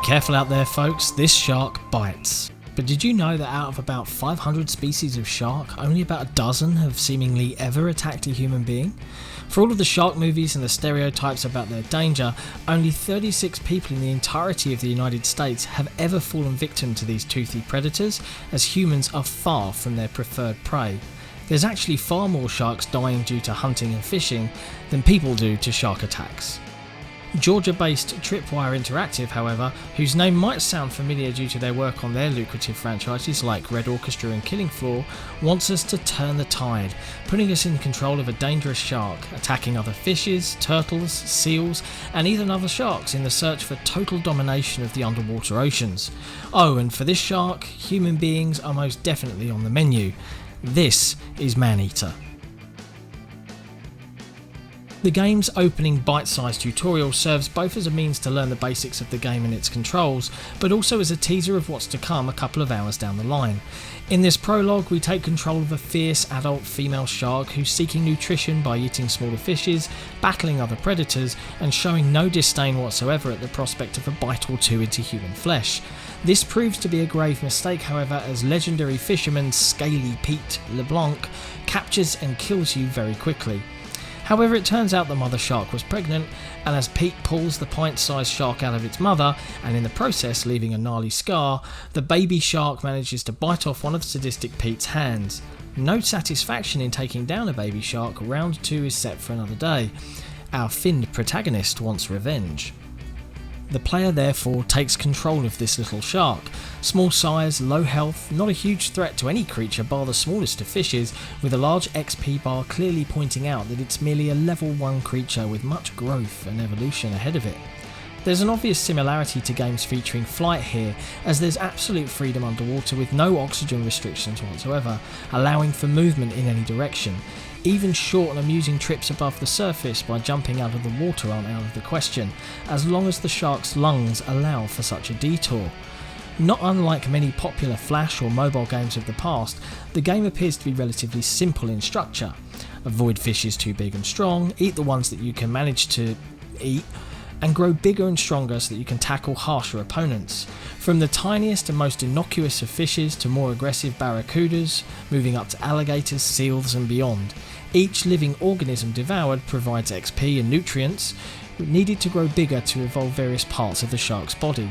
careful out there folks, this shark bites. But did you know that out of about 500 species of shark, only about a dozen have seemingly ever attacked a human being? For all of the shark movies and the stereotypes about their danger, only 36 people in the entirety of the United States have ever fallen victim to these toothy predators, as humans are far from their preferred prey. There's actually far more sharks dying due to hunting and fishing than people do to shark attacks. Georgia-based Tripwire Interactive, however, whose name might sound familiar due to their work on their lucrative franchises like Red Orchestra and Killing Floor, wants us to turn the tide, putting us in control of a dangerous shark, attacking other fishes, turtles, seals, and even other sharks in the search for total domination of the underwater oceans. Oh, and for this shark, human beings are most definitely on the menu. This is Maneater. The game's opening bite-sized tutorial serves both as a means to learn the basics of the game and its controls, but also as a teaser of what's to come a couple of hours down the line. In this prologue, we take control of a fierce adult female shark who's seeking nutrition by eating smaller fishes, battling other predators, and showing no disdain whatsoever at the prospect of a bite or two into human flesh. This proves to be a grave mistake, however, as legendary fisherman Scaly Pete LeBlanc captures and kills you very quickly. However, it turns out the mother shark was pregnant, and as Pete pulls the pint-sized shark out of its mother, and in the process leaving a gnarly scar, the baby shark manages to bite off one of sadistic Pete's hands. No satisfaction in taking down a baby shark, round 2 is set for another day. Our finned protagonist wants revenge. The player therefore takes control of this little shark. Small size, low health, not a huge threat to any creature bar the smallest of fishes, with a large XP bar clearly pointing out that it's merely a level 1 creature with much growth and evolution ahead of it. There's an obvious similarity to games featuring flight here, as there's absolute freedom underwater with no oxygen restrictions whatsoever, allowing for movement in any direction. Even short and amusing trips above the surface by jumping out of the water aren't out of the question, as long as the shark's lungs allow for such a detour. Not unlike many popular flash or mobile games of the past, the game appears to be relatively simple in structure. Avoid fishes too big and strong, eat the ones that you can manage to eat, and grow bigger and stronger so that you can tackle harsher opponents. From the tiniest and most innocuous of fishes to more aggressive barracudas, moving up to alligators, seals and beyond. Each living organism devoured provides XP and nutrients needed to grow bigger to evolve various parts of the shark's body.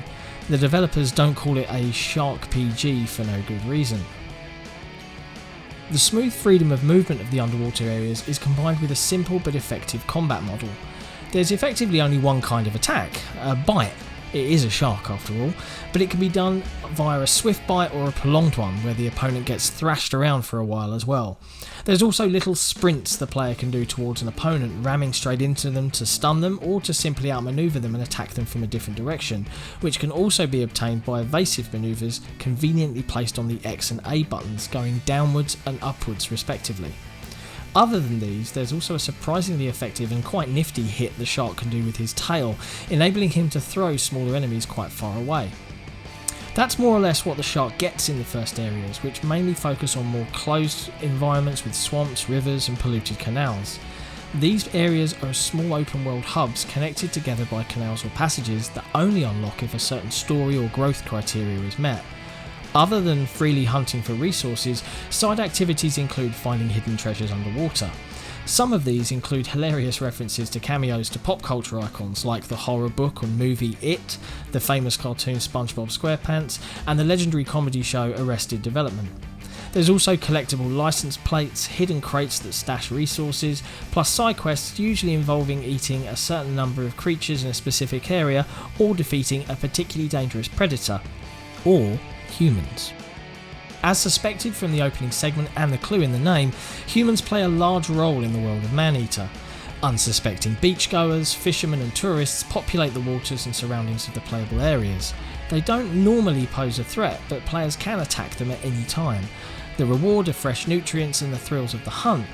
The developers don't call it a shark PG for no good reason. The smooth freedom of movement of the underwater areas is combined with a simple but effective combat model. There's effectively only one kind of attack, a bite. It is a shark after all, but it can be done via a swift bite or a prolonged one where the opponent gets thrashed around for a while as well. There's also little sprints the player can do towards an opponent, ramming straight into them to stun them or to simply outmaneuver them and attack them from a different direction, which can also be obtained by evasive maneuvers conveniently placed on the X and A buttons, going downwards and upwards respectively. Other than these, there's also a surprisingly effective and quite nifty hit the shark can do with his tail, enabling him to throw smaller enemies quite far away. That's more or less what the shark gets in the first areas, which mainly focus on more closed environments with swamps, rivers and polluted canals. These areas are small open world hubs connected together by canals or passages that only unlock if a certain story or growth criteria is met. Other than freely hunting for resources, side activities include finding hidden treasures underwater. Some of these include hilarious references to cameos to pop culture icons like the horror book and movie It, the famous cartoon SpongeBob SquarePants, and the legendary comedy show Arrested Development. There's also collectible license plates, hidden crates that stash resources, plus side quests usually involving eating a certain number of creatures in a specific area or defeating a particularly dangerous predator, or humans. As suspected from the opening segment and the clue in the name, humans play a large role in the world of Maneater. Unsuspecting beachgoers, fishermen and tourists populate the waters and surroundings of the playable areas. They don't normally pose a threat, but players can attack them at any time. The reward are fresh nutrients and the thrills of the hunt,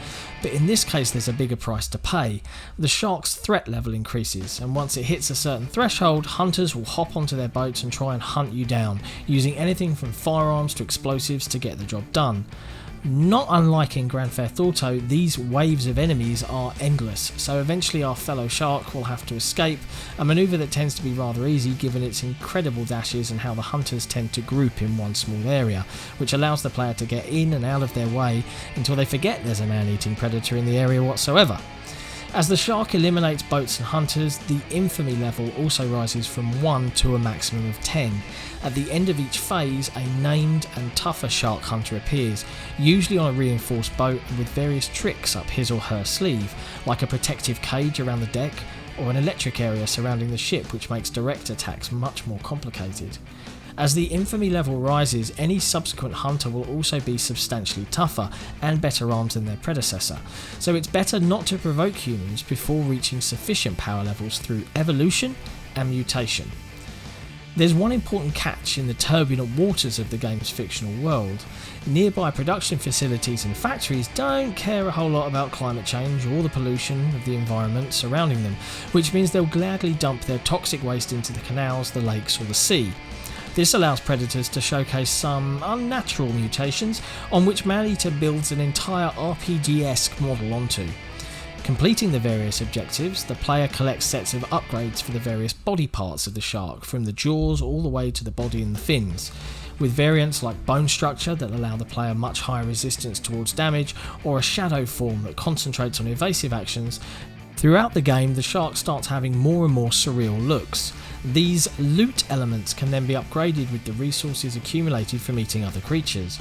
but in this case there's a bigger price to pay. The shark's threat level increases, and once it hits a certain threshold, hunters will hop onto their boats and try and hunt you down, using anything from firearms to explosives to get the job done. Not unlike in Grand Theft Auto, these waves of enemies are endless, so eventually our fellow shark will have to escape, a manoeuvre that tends to be rather easy given its incredible dashes and how the hunters tend to group in one small area, which allows the player to get in and out of their way until they forget there's a man-eating predator in the area whatsoever. As the shark eliminates boats and hunters, the infamy level also rises from 1 to a maximum of 10. At the end of each phase, a named and tougher shark hunter appears, usually on a reinforced boat and with various tricks up his or her sleeve, like a protective cage around the deck or an electric area surrounding the ship, which makes direct attacks much more complicated. As the infamy level rises, any subsequent hunter will also be substantially tougher and better armed than their predecessor, so it's better not to provoke humans before reaching sufficient power levels through evolution and mutation. There's one important catch in the turbulent waters of the game's fictional world. Nearby production facilities and factories don't care a whole lot about climate change or the pollution of the environment surrounding them, which means they'll gladly dump their toxic waste into the canals, the lakes or the sea. This allows predators to showcase some unnatural mutations on which Maneater builds an entire RPG-esque model onto. Completing the various objectives, the player collects sets of upgrades for the various body parts of the shark, from the jaws all the way to the body and the fins, with variants like bone structure that allow the player much higher resistance towards damage, or a shadow form that concentrates on evasive actions. Throughout the game, the shark starts having more and more surreal looks. These loot elements can then be upgraded with the resources accumulated from eating other creatures.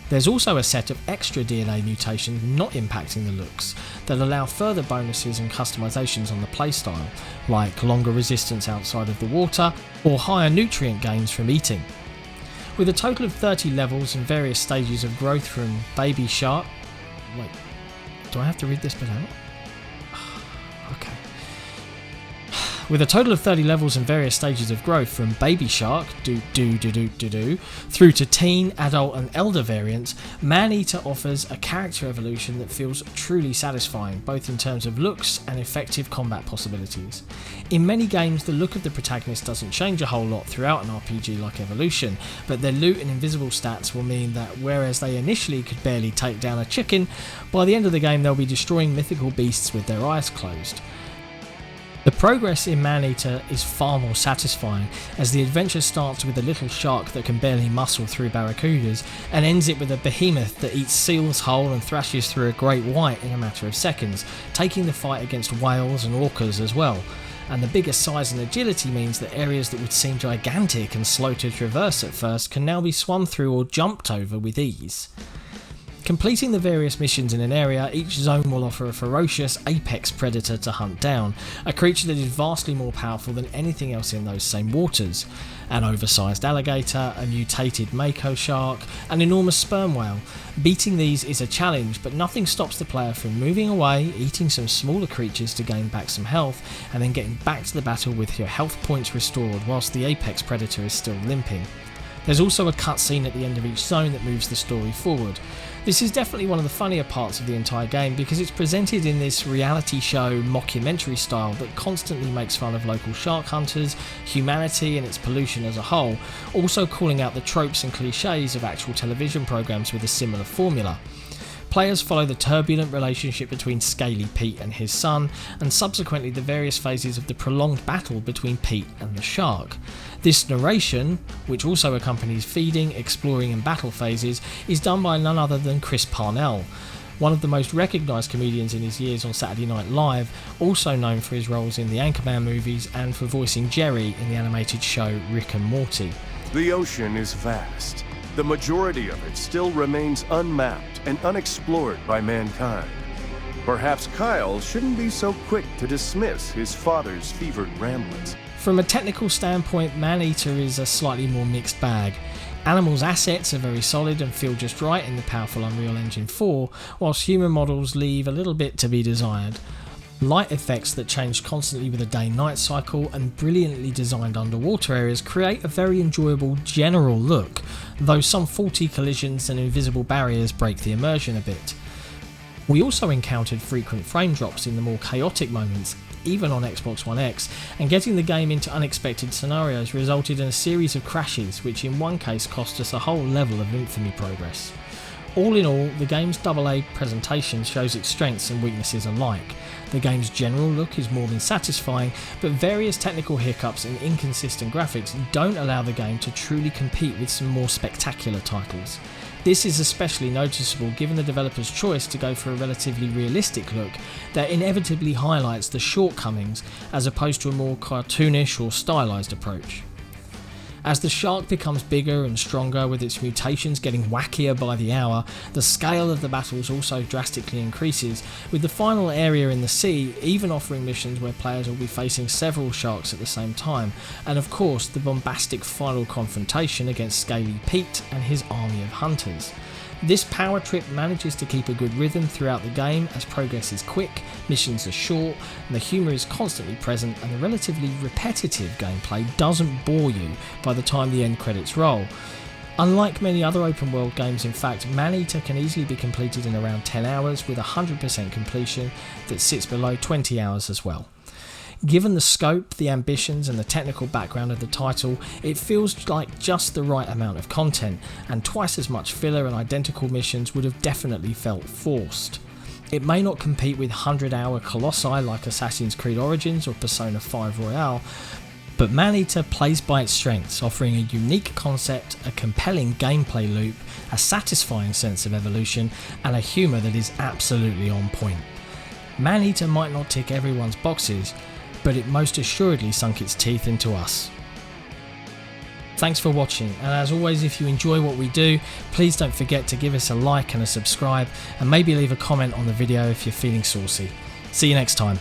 There's also a set of extra DNA mutations not impacting the looks that allow further bonuses and customizations on the playstyle, like longer resistance outside of the water or higher nutrient gains from eating. With a total of 30 levels and various stages of growth from baby shark... Wait, do I have to read this bit out? Okay. With a total of 30 levels and various stages of growth from baby shark, through to teen, adult and elder variants, Maneater offers a character evolution that feels truly satisfying, both in terms of looks and effective combat possibilities. In many games, the look of the protagonist doesn't change a whole lot throughout an RPG like Evolution, but their loot and invisible stats will mean that whereas they initially could barely take down a chicken, by the end of the game they'll be destroying mythical beasts with their eyes closed. The progress in Maneater is far more satisfying, as the adventure starts with a little shark that can barely muscle through barracudas and ends it with a behemoth that eats seals whole and thrashes through a great white in a matter of seconds, taking the fight against whales and orcas as well. And the bigger size and agility means that areas that would seem gigantic and slow to traverse at first can now be swum through or jumped over with ease. Completing the various missions in an area, each zone will offer a ferocious apex predator to hunt down, a creature that is vastly more powerful than anything else in those same waters. An oversized alligator, a mutated mako shark, an enormous sperm whale. Beating these is a challenge, but nothing stops the player from moving away, eating some smaller creatures to gain back some health, and then getting back to the battle with your health points restored whilst the apex predator is still limping. There's also a cutscene at the end of each zone that moves the story forward. This is definitely one of the funnier parts of the entire game because it's presented in this reality show mockumentary style that constantly makes fun of local shark hunters, humanity and its pollution as a whole, also calling out the tropes and cliches of actual television programs with a similar formula. Players follow the turbulent relationship between Scaly Pete and his son, and subsequently the various phases of the prolonged battle between Pete and the shark. This narration, which also accompanies feeding, exploring and battle phases, is done by none other than Chris Parnell, one of the most recognised comedians in his years on Saturday Night Live, also known for his roles in the Anchorman movies and for voicing Jerry in the animated show Rick and Morty. The ocean is vast. The majority of it still remains unmapped and unexplored by mankind. Perhaps Kyle shouldn't be so quick to dismiss his father's fevered ramblings. From a technical standpoint, Maneater is a slightly more mixed bag. Animals' assets are very solid and feel just right in the powerful Unreal Engine 4, whilst human models leave a little bit to be desired. Light effects that change constantly with a day-night cycle and brilliantly designed underwater areas create a very enjoyable general look, though some faulty collisions and invisible barriers break the immersion a bit. We also encountered frequent frame drops in the more chaotic moments, even on Xbox One X, and getting the game into unexpected scenarios resulted in a series of crashes which in one case cost us a whole level of infamy progress. All in all, the game's AA presentation shows its strengths and weaknesses alike. The game's general look is more than satisfying, but various technical hiccups and inconsistent graphics don't allow the game to truly compete with some more spectacular titles. This is especially noticeable given the developer's choice to go for a relatively realistic look that inevitably highlights the shortcomings as opposed to a more cartoonish or stylised approach. As the shark becomes bigger and stronger, with its mutations getting wackier by the hour, the scale of the battles also drastically increases, with the final area in the sea even offering missions where players will be facing several sharks at the same time, and of course the bombastic final confrontation against Scaly Pete and his army of hunters. This power trip manages to keep a good rhythm throughout the game as progress is quick, missions are short, and the humour is constantly present, and the relatively repetitive gameplay doesn't bore you by the time the end credits roll. Unlike many other open world games, in fact, Maneater can easily be completed in around 10 hours with 100% completion that sits below 20 hours as well. Given the scope, the ambitions and the technical background of the title, it feels like just the right amount of content, and twice as much filler and identical missions would have definitely felt forced. It may not compete with 100-hour colossi like Assassin's Creed Origins or Persona 5 Royale, but Maneater plays by its strengths, offering a unique concept, a compelling gameplay loop, a satisfying sense of evolution, and a humour that is absolutely on point. Maneater might not tick everyone's boxes, but it most assuredly sunk its teeth into us. Thanks for watching, and as always, if you enjoy what we do, please don't forget to give us a like and a subscribe, and maybe leave a comment on the video if you're feeling saucy. See you next time.